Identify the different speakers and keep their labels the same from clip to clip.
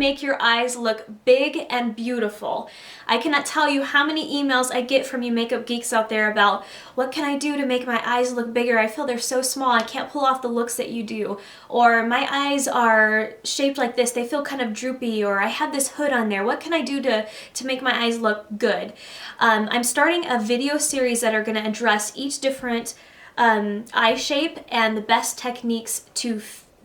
Speaker 1: make your eyes look big and beautiful. I cannot tell you how many emails I get from you makeup geeks out there about what can I do to make my eyes look bigger? I feel they're so small, I can't pull off the looks that you do. Or my eyes are shaped like this, they feel kind of droopy, or I have this hood on there. What can I do to make my eyes look good? I'm starting a video series that are going to address each different eye shape and the best techniques to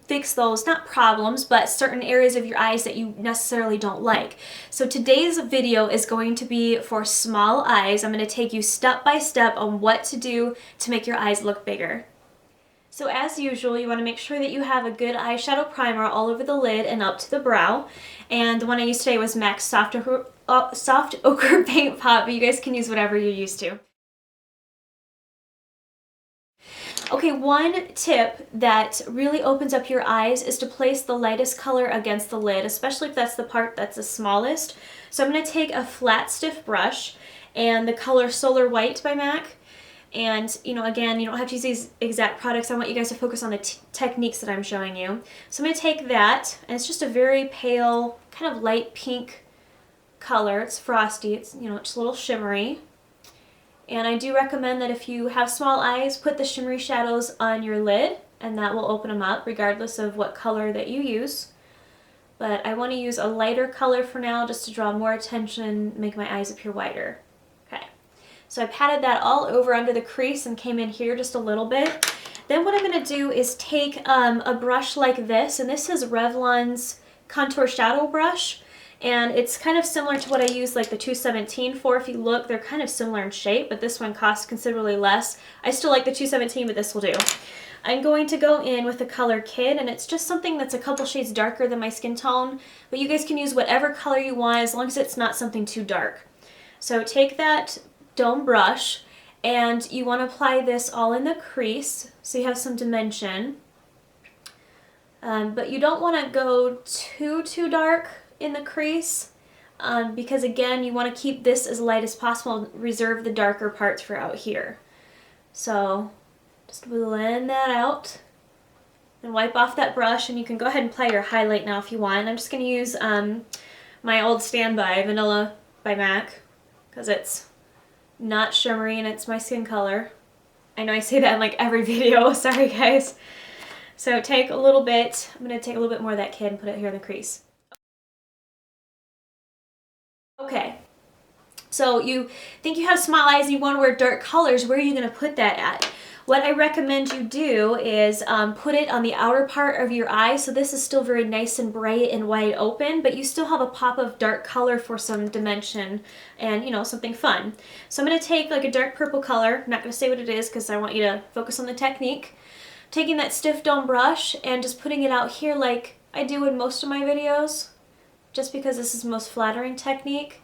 Speaker 1: fix those, not problems, but certain areas of your eyes that you necessarily don't like. So today's video is going to be for small eyes. I'm going to take you step by step on what to do to make your eyes look bigger. So as usual, you want to make sure that you have a good eyeshadow primer all over the lid and up to the brow. And the one I used today was MAC's Soft Ochre Paint Pot, but you guys can use whatever you're used to. Okay, one tip that really opens up your eyes is to place the lightest color against the lid, especially if that's the part that's the smallest. So I'm going to take a flat, stiff brush and the color Solar White by MAC. And, you know, again, you don't have to use these exact products. I want you guys to focus on the techniques that I'm showing you. So I'm going to take that, and it's just a very pale, kind of light pink color. It's frosty. It's, you know, it's a little shimmery. And I do recommend that if you have small eyes, put the shimmery shadows on your lid, and that will open them up regardless of what color that you use. But I want to use a lighter color for now just to draw more attention, make my eyes appear wider. Okay, so I patted that all over under the crease and came in here just a little bit. Then what I'm going to do is take a brush like this, and this is Revlon's Contour Shadow Brush. And it's kind of similar to what I use like the 217 for. If you look, they're kind of similar in shape, but this one costs considerably less. I still like the 217, but this will do. I'm going to go in with the color Kid, and it's just something that's a couple shades darker than my skin tone, but you guys can use whatever color you want as long as it's not something too dark. So take that dome brush, and you want to apply this all in the crease so you have some dimension. But you don't want to go too dark in the crease because again you want to keep this as light as possible and reserve the darker parts for out here. So just blend that out and wipe off that brush, and you can go ahead and apply your highlight now if you want. I'm just going to use my old standby Vanilla by MAC because it's not shimmery and it's my skin color. I know I say that in like every video, sorry guys. So take a little bit, I'm going to take a little bit more of that Kid and put it here in the crease. Okay, so you think you have small eyes and you want to wear dark colors, where are you going to put that at? What I recommend you do is put it on the outer part of your eye, so this is still very nice and bright and wide open, but you still have a pop of dark color for some dimension and, you know, something fun. So I'm going to take like a dark purple color, I'm not going to say what it is because I want you to focus on the technique. Taking that stiff dome brush and just putting it out here like I do in most of my videos, just because this is the most flattering technique.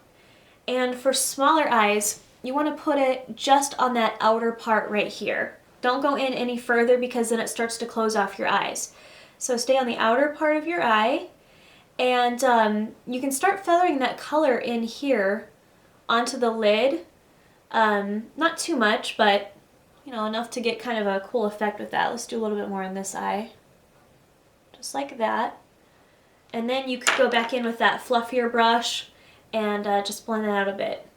Speaker 1: And for smaller eyes, you want to put it just on that outer part right here. Don't go in any further because then it starts to close off your eyes. So stay on the outer part of your eye, and you can start feathering that color in here onto the lid. Not too much, but you know, enough to get kind of a cool effect with that. Let's do a little bit more in this eye. Just like that. And then you could go back in with that fluffier brush and just blend it out a bit.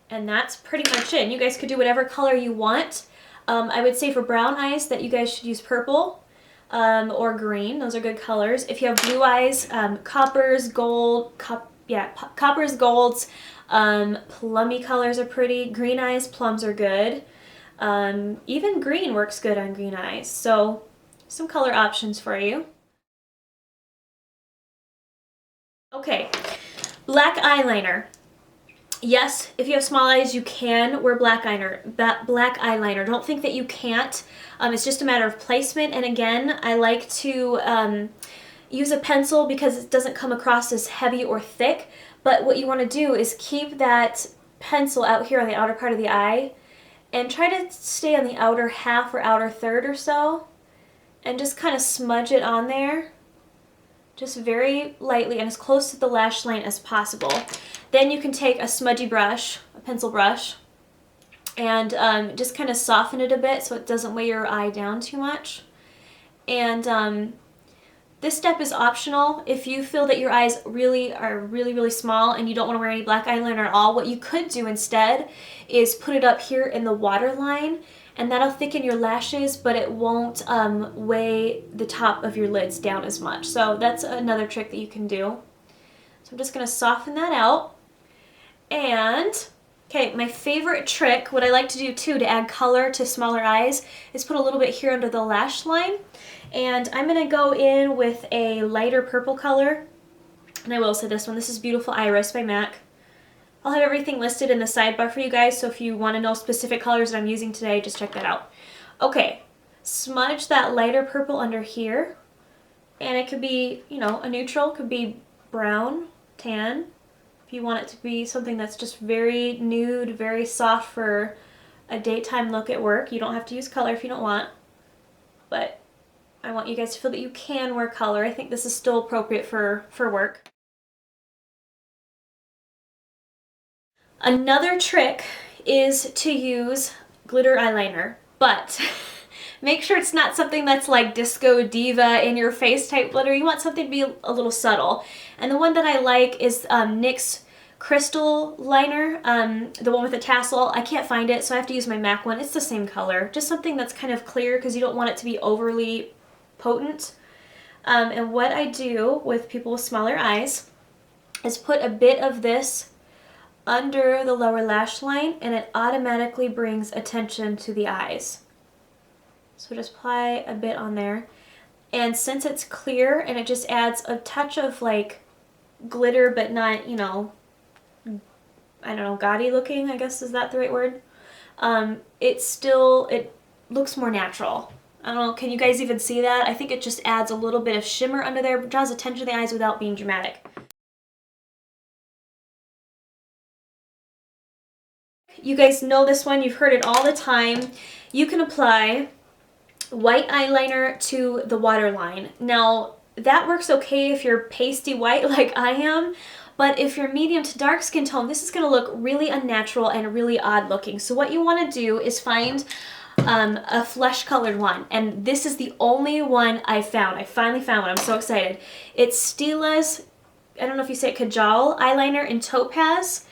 Speaker 1: And that's pretty much it. You guys could do whatever color you want. I would say for brown eyes that you guys should use purple or green. Those are good colors. If you have blue eyes, coppers, coppers, golds, plummy colors are pretty. Green eyes, plums are good. Even green works good on green eyes. So some color options for you. Okay, black eyeliner. Yes, if you have small eyes, you can wear black eyeliner. Don't think that you can't. It's just a matter of placement. And again, I like to use a pencil because it doesn't come across as heavy or thick. But what you want to do is keep that pencil out here on the outer part of the eye and try to stay on the outer half or outer third or so and just kind of smudge it on there. Just very lightly and as close to the lash line as possible. Then you can take a smudgy brush, a pencil brush, and just kind of soften it a bit so it doesn't weigh your eye down too much. And This step is optional. If you feel that your eyes are really small and you don't want to wear any black eyeliner at all, what you could do instead is put it up here in the waterline, and that'll thicken your lashes, but it won't weigh the top of your lids down as much. So that's another trick that you can do. So I'm just going to soften that out. And okay, my favorite trick, what I like to do too to add color to smaller eyes, is put a little bit here under the lash line. And I'm going to go in with a lighter purple color. And I will say this one, this is Beautiful Iris by MAC. I'll have everything listed in the sidebar for you guys, so if you want to know specific colors that I'm using today, just check that out. Okay, smudge that lighter purple under here. And it could be, you know, a neutral, could be brown, tan. If you want it to be something that's just very nude, very soft for a daytime look at work, you don't have to use color if you don't want. But I want you guys to feel that you can wear color. I think this is still appropriate for work. Another trick is to use glitter eyeliner, but make sure it's not something that's like disco diva in your face type glitter. You want something to be a little subtle. And the one that I like is NYX Crystal Liner, the one with the tassel. I can't find it, so I have to use my MAC one. It's the same color. Just something that's kind of clear because you don't want it to be overly potent. And what I do with people with smaller eyes is put a bit of this under the lower lash line, and it automatically brings attention to the eyes. So just apply a bit on there. And since it's clear and it just adds a touch of like glitter, but not, you know, I don't know, gaudy looking, I guess, is that the right word? It looks more natural. I don't know, can you guys even see that? I think it just adds a little bit of shimmer under there, draws attention to the eyes without being dramatic. You guys know this one, you've heard it all the time. You can apply white eyeliner to the waterline. Now, that works okay if you're pasty white like I am, but if you're medium to dark skin tone, this is going to look really unnatural and really odd looking. So what you want to do is find a flesh colored one, and this is the only one I found. I finally found one. I'm so excited. It's Stila's, I don't know if you say it, Kajal eyeliner in Topaz,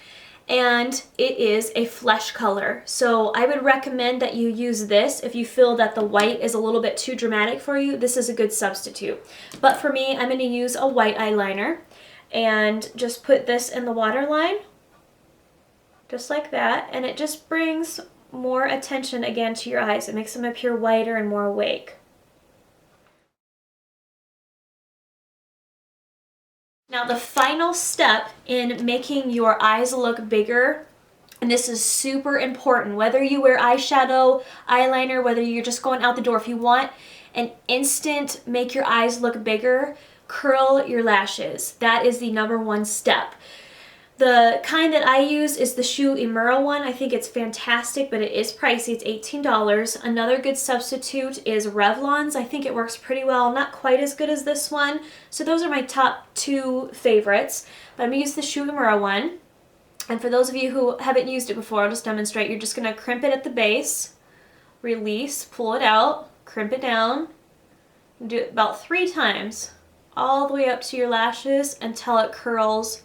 Speaker 1: and it is a flesh color. So I would recommend that you use this if you feel that the white is a little bit too dramatic for you. This is a good substitute. But for me, I'm going to use a white eyeliner and just put this in the waterline, just like that, and it just brings more attention again to your eyes. It makes them appear whiter and more awake. Now the final step in making your eyes look bigger, and this is super important, whether you wear eyeshadow, eyeliner, whether you're just going out the door, if you want an instant make your eyes look bigger, curl your lashes. That is the #1 step. The kind that I use is the SHIMMER one. I think it's fantastic, but it is pricey. It's $18. Another good substitute is Revlon's. I think it works pretty well. Not quite as good as this one. So those are my top 2 favorites. But I'm going to use the SHIMMER one. And for those of you who haven't used it before, I'll just demonstrate. You're just going to crimp it at the base, release, pull it out, crimp it down. Do it about 3 times, all the way up to your lashes until it curls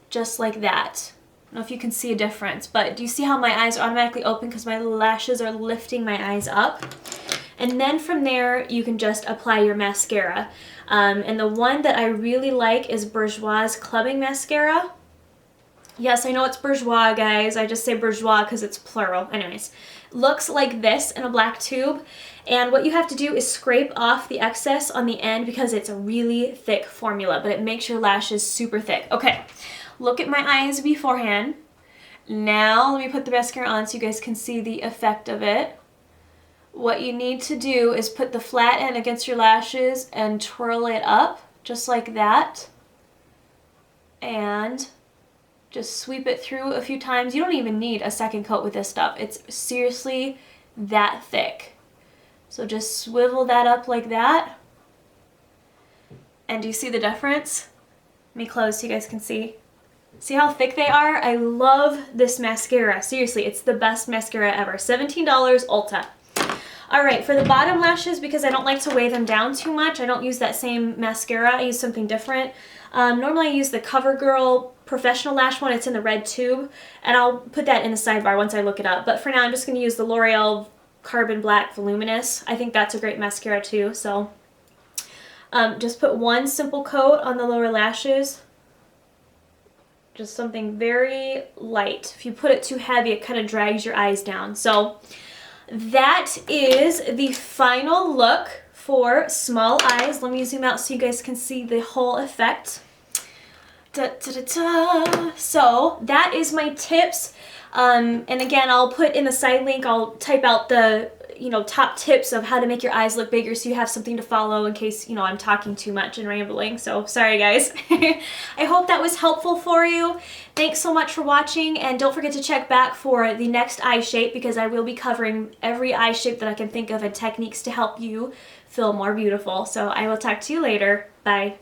Speaker 1: just like that. I don't know if you can see a difference, but do you see how my eyes are automatically open because my lashes are lifting my eyes up? And then from there, you can just apply your mascara. And the one that I really like is Bourjois Clubbing Mascara. Yes, I know it's bourgeois, guys. I just say bourgeois because it's plural. Anyways, looks like this in a black tube. And what you have to do is scrape off the excess on the end because it's a really thick formula, but it makes your lashes super thick. Okay. Look at my eyes beforehand. Now let me put the mascara on so you guys can see the effect of it. What you need to do is put the flat end against your lashes and twirl it up just like that. And just sweep it through a few times. You don't even need a second coat with this stuff. It's seriously that thick. So just swivel that up like that. And do you see the difference? Let me close so you guys can see. See how thick they are? I love this mascara. Seriously, it's the best mascara ever. $17 Ulta. All right, for the bottom lashes, because I don't like to weigh them down too much, I don't use that same mascara. I use something different. Normally I use the CoverGirl Professional Lash one. It's in the red tube, and I'll put that in the sidebar once I look it up. But for now, I'm just going to use the L'Oreal Carbon Black Voluminous. I think that's a great mascara too. So just put one simple coat on the lower lashes. Just something very light. If you put it too heavy, it kind of drags your eyes down. So that is the final look for small eyes. Let me zoom out so you guys can see the whole effect. Da, da, da, da. So that is my tips. And again, I'll put in the side link, I'll type out the top tips of how to make your eyes look bigger so you have something to follow in case, I'm talking too much and rambling. So sorry guys. I hope that was helpful for you. Thanks so much for watching, and don't forget to check back for the next eye shape, because I will be covering every eye shape that I can think of and techniques to help you feel more beautiful. So I will talk to you later. Bye.